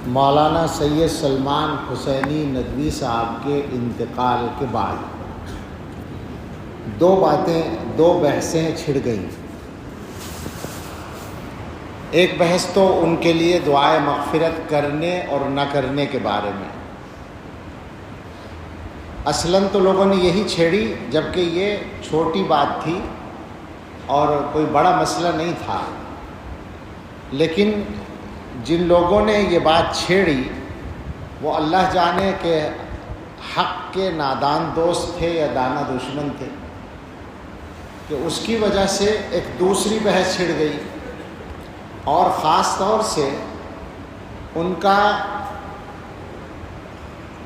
مولانا سید سلمان حسینی ندوی صاحب کے انتقال کے بعد دو بحثیں چھڑ گئیں۔ ایک بحث تو ان کے لیے دعائے مغفرت کرنے اور نہ کرنے کے بارے میں۔ اصلاً تو لوگوں نے یہی چھیڑی جبکہ یہ چھوٹی بات تھی اور کوئی بڑا مسئلہ نہیں تھا، لیکن جن لوگوں نے یہ بات چھیڑی وہ اللہ جانے کہ حق کے نادان دوست تھے یا دانا دشمن تھے، کہ اس کی وجہ سے ایک دوسری بحث چھڑ گئی، اور خاص طور سے ان کا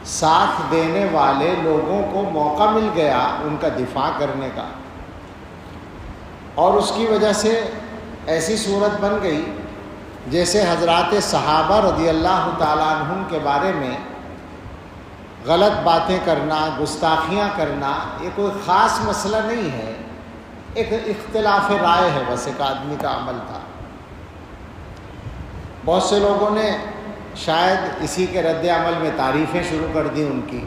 ساتھ دینے والے لوگوں کو موقع مل گیا ان کا دفاع کرنے کا، اور اس کی وجہ سے ایسی صورت بن گئی جیسے حضرات صحابہ رضی اللہ تعالیٰ عنہم کے بارے میں غلط باتیں کرنا، گستاخیاں کرنا، یہ کوئی خاص مسئلہ نہیں ہے، ایک اختلاف رائے ہے، بس ایک آدمی کا عمل تھا۔ بہت سے لوگوں نے شاید اسی کے رد عمل میں تعریفیں شروع کر دی ان کی،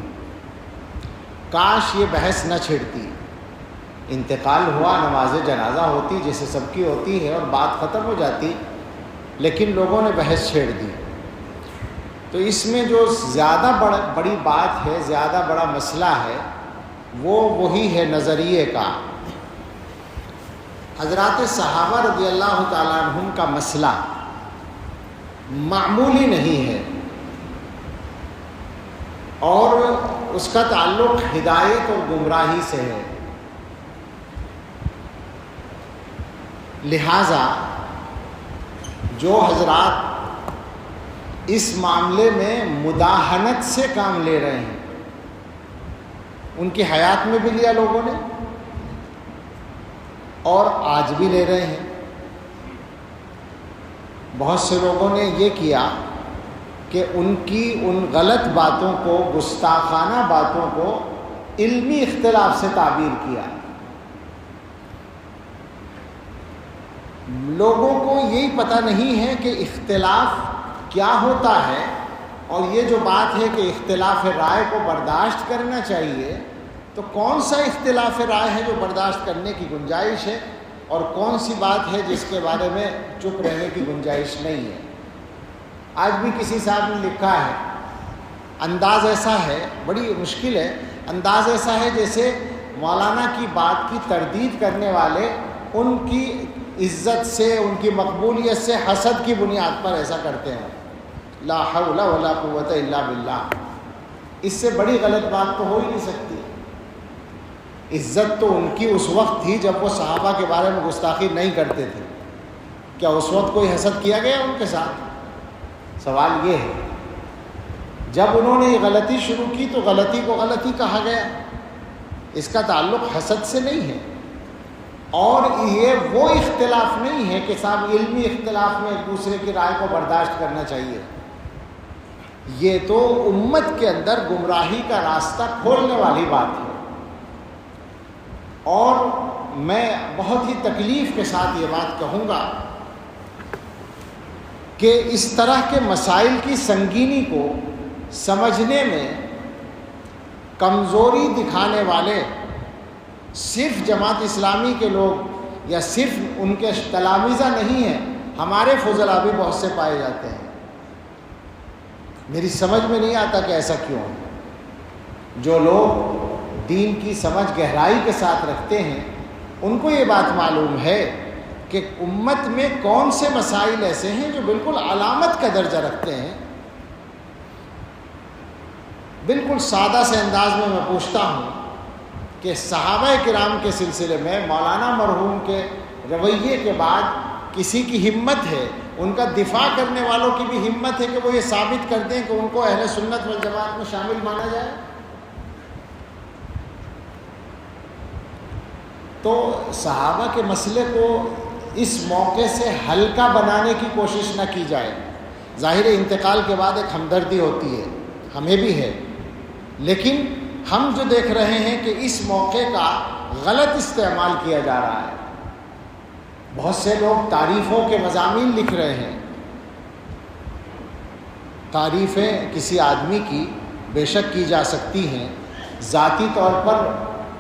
کاش یہ بحث نہ چھڑتی، انتقال ہوا، نماز جنازہ ہوتی جیسے سب کی ہوتی ہے اور بات ختم ہو جاتی، لیکن لوگوں نے بحث چھیڑ دی۔ تو اس میں جو زیادہ بڑی بات ہے، زیادہ بڑا مسئلہ ہے، وہی ہے نظریے کا۔ حضرات صحابہ رضی اللہ تعالیٰ عنہم کا مسئلہ معمولی نہیں ہے، اور اس کا تعلق ہدایت اور گمراہی سے ہے، لہٰذا جو حضرات اس معاملے میں مداہنت سے کام لے رہے ہیں، ان کی حیات میں بھی لیا لوگوں نے اور آج بھی لے رہے ہیں۔ بہت سے لوگوں نے یہ کیا کہ ان کی ان غلط باتوں کو، گستاخانہ باتوں کو علمی اختلاف سے تعبیر کیا۔ لوگوں کو یہی پتہ نہیں ہے کہ اختلاف کیا ہوتا ہے، اور یہ جو بات ہے کہ اختلاف رائے کو برداشت کرنا چاہیے، تو کون سا اختلاف رائے ہے جو برداشت کرنے کی گنجائش ہے، اور کون سی بات ہے جس کے بارے میں چپ رہنے کی گنجائش نہیں ہے۔ آج بھی کسی صاحب نے لکھا ہے، انداز ایسا ہے، بڑی مشکل ہے، انداز ایسا ہے جیسے مولانا کی بات کی تردید کرنے والے ان کی عزت سے، ان کی مقبولیت سے حسد کی بنیاد پر ایسا کرتے ہیں۔ لا حول ولا قوت الا باللہ، اس سے بڑی غلط بات تو ہو ہی نہیں سکتی۔ عزت تو ان کی اس وقت تھی جب وہ صحابہ کے بارے میں گستاخی نہیں کرتے تھے، کیا اس وقت کوئی حسد کیا گیا ان کے ساتھ؟ سوال یہ ہے، جب انہوں نے یہ غلطی شروع کی تو غلطی کو غلطی کہا گیا، اس کا تعلق حسد سے نہیں ہے، اور یہ وہ اختلاف نہیں ہے کہ صاحب علمی اختلاف میں ایک دوسرے کی رائے کو برداشت کرنا چاہیے، یہ تو امت کے اندر گمراہی کا راستہ کھولنے والی بات ہے۔ اور میں بہت ہی تکلیف کے ساتھ یہ بات کہوں گا کہ اس طرح کے مسائل کی سنگینی کو سمجھنے میں کمزوری دکھانے والے صرف جماعت اسلامی کے لوگ یا صرف ان کے تلامذہ نہیں ہیں، ہمارے فضلاء بھی بہت سے پائے جاتے ہیں۔ میری سمجھ میں نہیں آتا کہ ایسا کیوں ہے۔ جو لوگ دین کی سمجھ گہرائی کے ساتھ رکھتے ہیں، ان کو یہ بات معلوم ہے کہ امت میں کون سے مسائل ایسے ہیں جو بالکل علامت کا درجہ رکھتے ہیں۔ بالکل سادہ سے انداز میں پوچھتا ہوں کہ صحابہ کرام کے سلسلے میں مولانا مرحوم کے رویے کے بعد کسی کی ہمت ہے، ان کا دفاع کرنے والوں کی بھی ہمت ہے کہ وہ یہ ثابت کر دیں کہ ان کو اہل سنت والجماعت میں شامل مانا جائے؟ تو صحابہ کے مسئلے کو اس موقع سے ہلکا بنانے کی کوشش نہ کی جائے۔ ظاہر انتقال کے بعد ایک ہمدردی ہوتی ہے، ہمیں بھی ہے، لیکن ہم جو دیکھ رہے ہیں کہ اس موقع کا غلط استعمال کیا جا رہا ہے، بہت سے لوگ تعریفوں کے مضامین لکھ رہے ہیں. تعریفیں کسی آدمی کی بے شک کی جا سکتی ہیں. ذاتی طور پر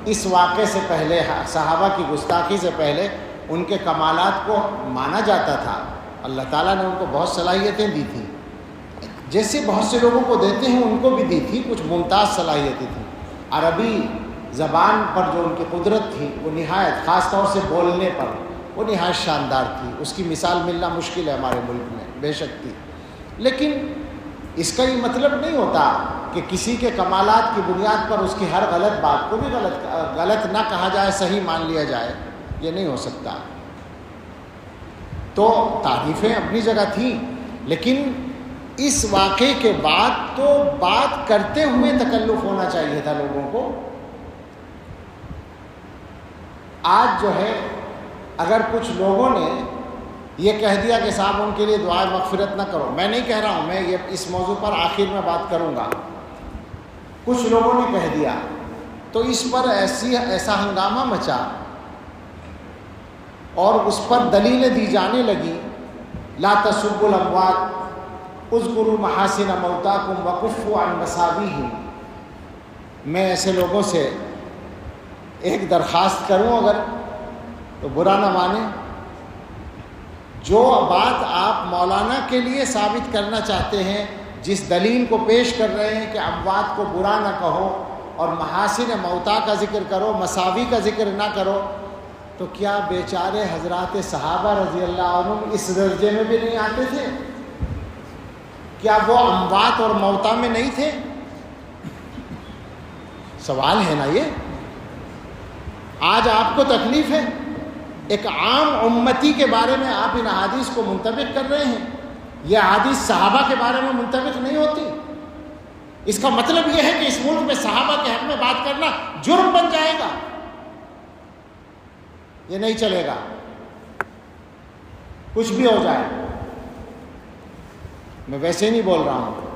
اس واقعے سے پہلے، صحابہ کی گستاخی سے پہلے، ان کے کمالات کو مانا جاتا تھا. اللہ تعالیٰ نے ان کو بہت صلاحیتیں دی تھیں، جیسے بہت سے لوگوں کو دیتے ہیں ان کو بھی دی تھی. کچھ ممتاز صلاحیتیں تھیں. عربی زبان پر جو ان کی قدرت تھی وہ نہایت، خاص طور سے بولنے پر وہ نہایت شاندار تھی. اس کی مثال ملنا مشکل ہے ہمارے ملک میں، بے شک تھی. لیکن اس کا یہ مطلب نہیں ہوتا کہ کسی کے کمالات کی بنیاد پر اس کی ہر غلط بات کو بھی غلط نہ کہا جائے، صحیح مان لیا جائے. یہ نہیں ہو سکتا. تو تعریفیں اپنی جگہ تھیں، لیکن اس واقعے کے بعد تو بات کرتے ہوئے تکلف ہونا چاہیے تھا لوگوں کو. آج جو ہے اگر کچھ لوگوں نے یہ کہہ دیا کہ صاحب ان کے لیے دعائے مغفرت نہ کرو، میں نہیں کہہ رہا ہوں، میں یہ اس موضوع پر آخر میں بات کروں گا. کچھ لوگوں نے کہہ دیا تو اس پر ایسا ہنگامہ مچا اور اس پر دلیلیں دی جانے لگی. لا تسبوا الاموات اذکروا محاسن موتاکم وکفوا عن مساویہم. میں ایسے لوگوں سے ایک درخواست کروں اگر تو برا نہ مانیں. جو بات آپ مولانا کے لیے ثابت کرنا چاہتے ہیں، جس دلیل کو پیش کر رہے ہیں کہ اموات کو برا نہ کہو اور محاسن موتا کا ذکر کرو، مساوی کا ذکر نہ کرو، تو کیا بیچارے حضرات صحابہ رضی اللہ عنہم اس درجے میں بھی نہیں آتے تھے؟ کیا وہ اموات اور موتا میں نہیں تھے؟ سوال ہے نا یہ. آج آپ کو تکلیف ہے، ایک عام امتی کے بارے میں آپ ان احادیث کو منطبق کر رہے ہیں. یہ احادیث صحابہ کے بارے میں منطبق نہیں ہوتی. اس کا مطلب یہ ہے کہ اس ملک میں صحابہ کے حق میں بات کرنا جرم بن جائے گا. یہ نہیں چلے گا، کچھ بھی ہو جائے. میں ویسے نہیں بول رہا ہوں.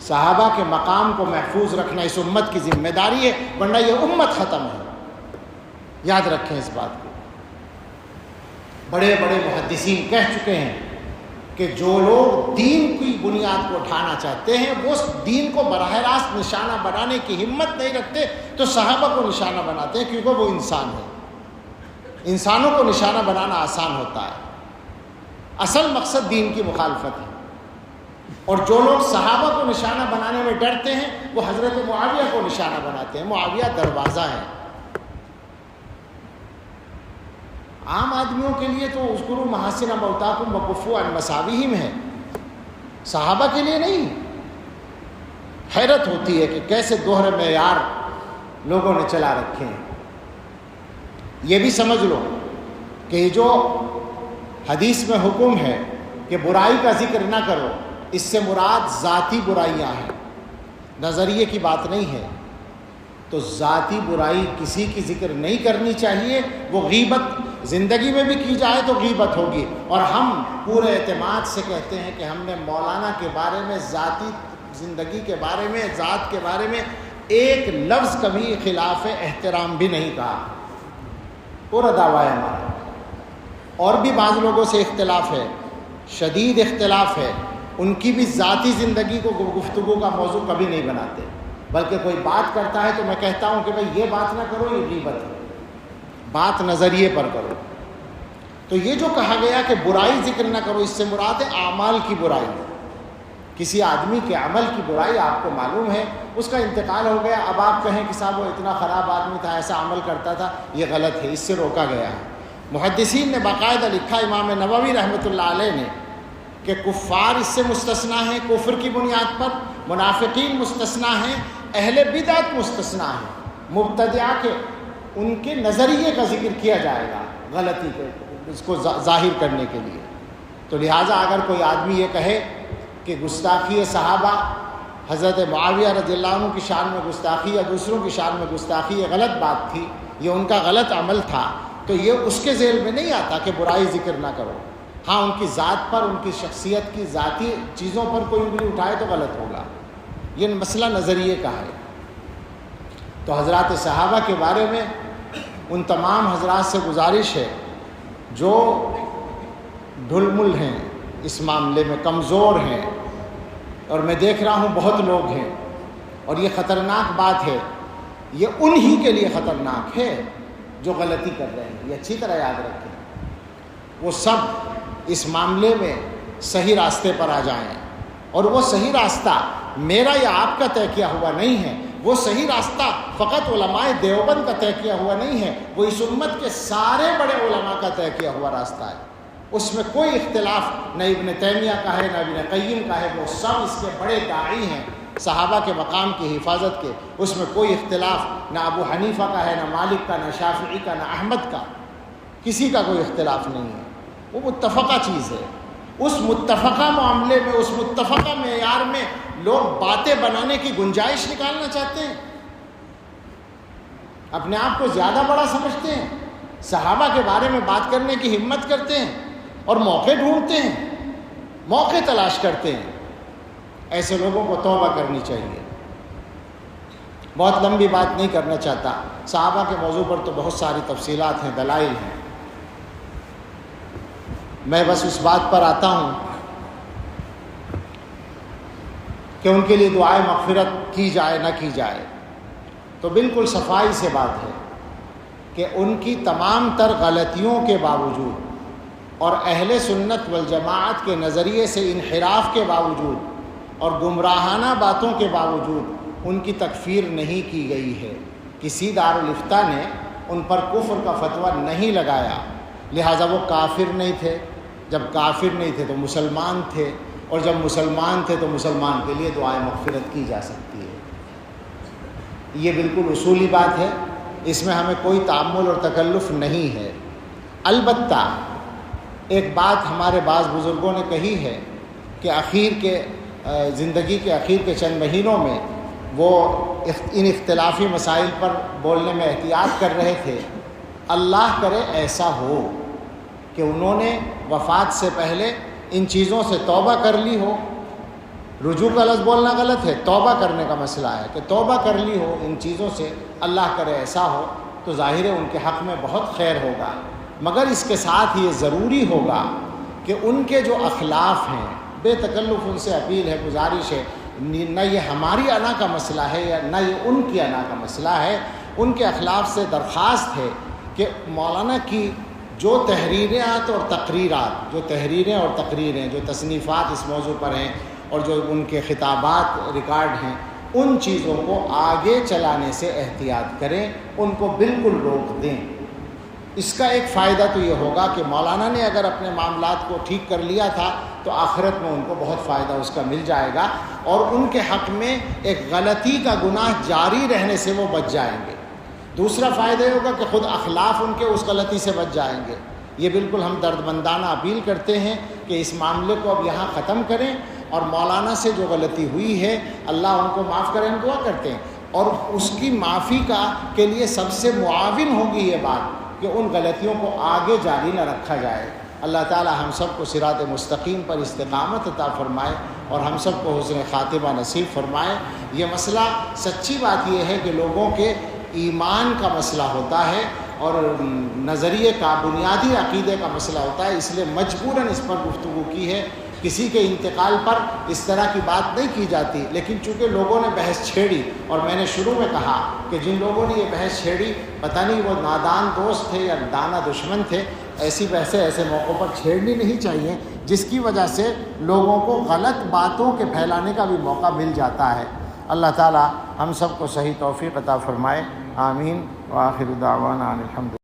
صحابہ کے مقام کو محفوظ رکھنا اس امت کی ذمہ داری ہے، ورنہ یہ امت ختم ہے. یاد رکھیں اس بات کو. بڑے بڑے محدثین کہہ چکے ہیں کہ جو لوگ دین کی بنیاد کو اٹھانا چاہتے ہیں وہ دین کو براہ راست نشانہ بنانے کی ہمت نہیں رکھتے، تو صحابہ کو نشانہ بناتے ہیں، کیونکہ وہ انسان ہیں. انسانوں کو نشانہ بنانا آسان ہوتا ہے. اصل مقصد دین کی مخالفت ہے. اور جو لوگ صحابہ کو نشانہ بنانے میں ڈرتے ہیں وہ حضرت معاویہ کو نشانہ بناتے ہیں. معاویہ دروازہ ہے. عام آدمیوں کے لیے تو اذکروا محاسن موتاکم وکفوا عن مساویہم ہے، صحابہ کے لیے نہیں. حیرت ہوتی ہے کہ کیسے دوہرے معیار لوگوں نے چلا رکھے ہیں. یہ بھی سمجھ لو کہ یہ جو حدیث میں حکم ہے کہ برائی کا ذکر نہ کرو، اس سے مراد ذاتی برائیاں ہیں، نظریے کی بات نہیں ہے. تو ذاتی برائی کسی کی ذکر نہیں کرنی چاہیے. وہ غیبت زندگی میں بھی کی جائے تو غیبت ہوگی. اور ہم پورے اعتماد سے کہتے ہیں کہ ہم نے مولانا کے بارے میں، ذاتی زندگی کے بارے میں، ذات کے بارے میں ایک لفظ کبھی خلاف احترام بھی نہیں کہا. پورا دعویٰ ہے ہمارا. اور بھی بعض لوگوں سے اختلاف ہے، شدید اختلاف ہے. ان کی بھی ذاتی زندگی کو گفتگو کا موضوع کبھی نہیں بناتے، بلکہ کوئی بات کرتا ہے تو میں کہتا ہوں کہ بھائی یہ بات نہ کرو، یہ غیبت ہے، بات نظریے پر کرو. تو یہ جو کہا گیا کہ برائی ذکر نہ کرو، اس سے مراد ہے اعمال کی برائی. کسی آدمی کے عمل کی برائی آپ کو معلوم ہے، اس کا انتقال ہو گیا، اب آپ کہیں کہ صاحب وہ اتنا خراب آدمی تھا، ایسا عمل کرتا تھا، یہ غلط ہے، اس سے روکا گیا ہے. محدثین نے باقاعدہ لکھا، امام نووی رحمۃ اللہ علیہ نے، کہ کفار اس سے مستثنا ہیں کفر کی بنیاد پر، منافقین مستثنا ہیں، اہل بدعت مستثنا ہیں. مبتدعہ کے ان کے نظریے کا ذکر کیا جائے گا غلطی کے، اس کو ظاہر کرنے کے لیے. تو لہٰذا اگر کوئی آدمی یہ کہے کہ گستاخی صحابہ، حضرت معاویہ رضی اللہ عنہ کی شان میں گستاخی یا دوسروں کی شان میں گستاخی، یہ غلط بات تھی، یہ ان کا غلط عمل تھا، تو یہ اس کے ذیل میں نہیں آتا کہ برائی ذکر نہ کرو. ہاں ان کی ذات پر، ان کی شخصیت کی ذاتی چیزوں پر کوئی انگلی اٹھائے تو غلط ہوگا. یہ مسئلہ نظریے کا ہے. تو حضرات صحابہ کے بارے میں ان تمام حضرات سے گزارش ہے جو ڈھل مل ہیں اس معاملے میں، کمزور ہیں، اور میں دیکھ رہا ہوں بہت لوگ ہیں، اور یہ خطرناک بات ہے، یہ انہی کے لیے خطرناک ہے جو غلطی کر رہے ہیں، یہ اچھی طرح یاد رکھیں۔ وہ سب اس معاملے میں صحیح راستے پر آ جائیں، اور وہ صحیح راستہ میرا یا آپ کا طے کیا ہوا نہیں ہے، وہ صحیح راستہ فقط علماء دیوبند کا طے کیا ہوا نہیں ہے، وہ اس امت کے سارے بڑے علماء کا طے کیا ہوا راستہ ہے۔ اس میں کوئی اختلاف نہ ابن تیمیہ کا ہے نہ ابن قیم کا ہے، وہ سب اس کے بڑے داعی ہیں صحابہ کے مقام کی حفاظت کے، اس میں کوئی اختلاف نہ ابو حنیفہ کا ہے، نہ مالک کا، نہ شافعی کا، نہ احمد کا، کسی کا کوئی اختلاف نہیں ہے، وہ متفقہ چیز ہے۔ اس متفقہ معاملے میں، اس متفقہ معیار میں لوگ باتیں بنانے کی گنجائش نکالنا چاہتے ہیں، اپنے آپ کو زیادہ بڑا سمجھتے ہیں، صحابہ کے بارے میں بات کرنے کی ہمت کرتے ہیں اور موقع ڈھونڈتے ہیں، موقع تلاش کرتے ہیں۔ ایسے لوگوں کو توبہ کرنی چاہیے۔ بہت لمبی بات نہیں کرنا چاہتا، صحابہ کے موضوع پر تو بہت ساری تفصیلات ہیں، دلائل ہیں، میں بس اس بات پر آتا ہوں کہ ان کے لیے دعائے مغفرت کی جائے نہ کی جائے، تو بالکل صفائی سے بات ہے کہ ان کی تمام تر غلطیوں کے باوجود اور اہل سنت والجماعت کے نظریے سے انحراف کے باوجود اور گمراہانہ باتوں کے باوجود ان کی تکفیر نہیں کی گئی ہے۔ کسی دارالافتاء نے ان پر کفر کا فتویٰ نہیں لگایا، لہٰذا وہ کافر نہیں تھے، جب کافر نہیں تھے تو مسلمان تھے، اور جب مسلمان تھے تو مسلمان کے لیے دعائے مغفرت کی جا سکتی ہے۔ یہ بالکل اصولی بات ہے، اس میں ہمیں کوئی تعمل اور تکلف نہیں ہے۔ البتہ ایک بات ہمارے بعض بزرگوں نے کہی ہے کہ زندگی کے اخیر کے چند مہینوں میں وہ ان اختلافی مسائل پر بولنے میں احتیاط کر رہے تھے۔ اللہ کرے ایسا ہو کہ انہوں نے وفات سے پہلے ان چیزوں سے توبہ کر لی ہو، رجوع کا لفظ بولنا غلط ہے، توبہ کرنے کا مسئلہ ہے کہ توبہ کر لی ہو ان چیزوں سے، اللہ کرے ایسا ہو، تو ظاہر ہے ان کے حق میں بہت خیر ہوگا، مگر اس کے ساتھ یہ ضروری ہوگا کہ ان کے جو اخلاف ہیں، بے تکلف ان سے اپیل ہے، گزارش ہے، نہ یہ ہماری انا کا مسئلہ ہے یا نہ یہ ان کی انا کا مسئلہ ہے، ان کے اخلاف سے درخواست ہے کہ مولانا کی جو تحریرات اور تقریرات، جو تحریریں اور تقریریں، جو تصنیفات اس موضوع پر ہیں اور جو ان کے خطابات ریکارڈ ہیں، ان چیزوں کو آگے چلانے سے احتیاط کریں، ان کو بالکل روک دیں۔ اس کا ایک فائدہ تو یہ ہوگا کہ مولانا نے اگر اپنے معاملات کو ٹھیک کر لیا تھا تو آخرت میں ان کو بہت فائدہ اس کا مل جائے گا، اور ان کے حق میں ایک غلطی کا گناہ جاری رہنے سے وہ بچ جائیں گے۔ دوسرا فائدہ یہ ہوگا کہ خود اخلاف ان کے اس غلطی سے بچ جائیں گے۔ یہ بالکل ہم دردمندانہ اپیل کرتے ہیں کہ اس معاملے کو اب یہاں ختم کریں، اور مولانا سے جو غلطی ہوئی ہے اللہ ان کو معاف کریں، ہم دعا کرتے ہیں، اور اس کی معافی کے لیے سب سے معاون ہوگی یہ بات کہ ان غلطیوں کو آگے جاری نہ رکھا جائے۔ اللہ تعالی ہم سب کو صراط مستقیم پر استقامت عطا فرمائے اور ہم سب کو حسن خاتمہ نصیب فرمائے۔ یہ مسئلہ سچی بات یہ ہے کہ لوگوں کے ایمان کا مسئلہ ہوتا ہے اور نظریے کا، بنیادی عقیدے کا مسئلہ ہوتا ہے، اس لیے مجبوراً اس پر گفتگو کی ہے۔ کسی کے انتقال پر اس طرح کی بات نہیں کی جاتی، لیکن چونکہ لوگوں نے بحث چھیڑی، اور میں نے شروع میں کہا کہ جن لوگوں نے یہ بحث چھیڑی پتہ نہیں وہ نادان دوست تھے یا دانا دشمن تھے، ایسی بحثیں ایسے موقعوں پر چھیڑنی نہیں چاہیے، جس کی وجہ سے لوگوں کو غلط باتوں کے پھیلانے کا بھی موقع مل جاتا ہے۔ اللہ تعالی ہم سب کو صحیح توفیق عطا فرمائے، آمین، وآخر دعوانا ان الحمد